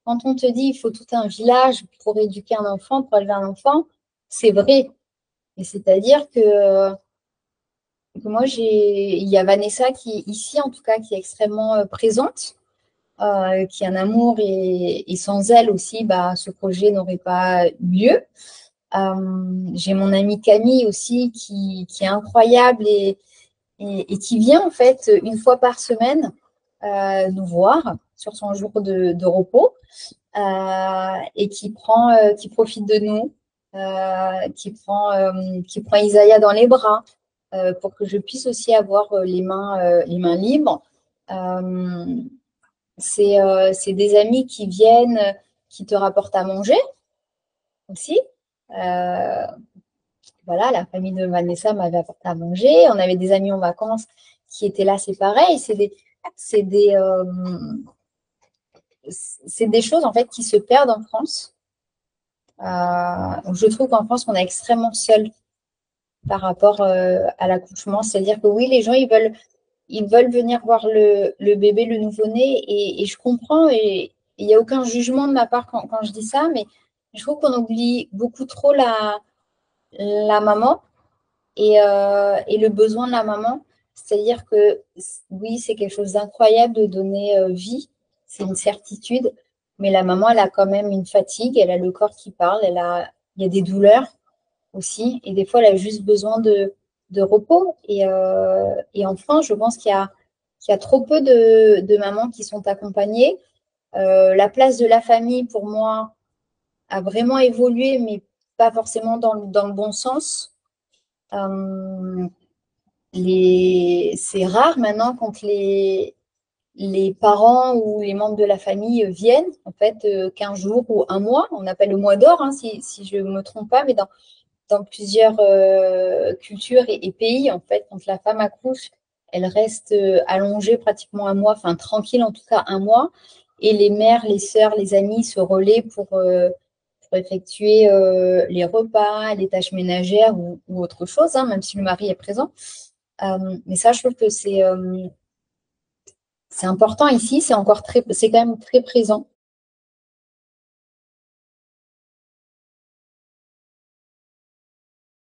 quand on te dit il faut tout un village pour éduquer un enfant, pour élever un enfant, c'est vrai. Et c'est-à-dire que moi, il y a Vanessa qui, ici en tout cas, qui est extrêmement présente, qui a un amour et sans elle aussi, bah, ce projet n'aurait pas eu lieu. J'ai mon amie Camille aussi qui est incroyable et qui vient en fait une fois par semaine nous voir sur son jour de repos et qui profite de nous, qui prend Isaiah dans les bras pour que je puisse aussi avoir les mains libres. Euh, c'est des amis qui viennent, qui te rapportent à manger aussi. Euh, voilà, la famille de Vanessa m'avait apporté à manger. On avait des amis en vacances qui étaient là, c'est pareil. C'est des, euh, c'est des choses en fait qui se perdent en France. Je trouve qu'en France, on est extrêmement seul par rapport à l'accouchement. C'est-à-dire que oui, les gens, ils veulent venir voir le bébé, le nouveau-né, et je comprends, et il n'y a aucun jugement de ma part quand je dis ça, mais je trouve qu'on oublie beaucoup trop la maman et le besoin de la maman. C'est-à-dire que oui, c'est quelque chose d'incroyable de donner vie, c'est une certitude, mais la maman, elle a quand même une fatigue, elle a le corps qui parle, il y a des douleurs aussi, et des fois, elle a juste besoin de repos. Et enfin, je pense qu'il y a trop peu de mamans qui sont accompagnées. La place de la famille, pour moi, a vraiment évolué, mais pas forcément dans le bon sens. Euh, c'est rare maintenant quand les parents ou les membres de la famille viennent, en fait, 15 jours ou un mois. On appelle le mois d'or, hein, si je ne me trompe pas, mais dans plusieurs cultures et pays, en fait, quand la femme accouche, elle reste allongée pratiquement un mois, enfin tranquille en tout cas un mois, et les mères, les sœurs, les amis se relaient pour effectuer les repas, les tâches ménagères ou autre chose, hein, même si le mari est présent. Mais ça, je trouve que c'est important ici, c'est quand même très présent.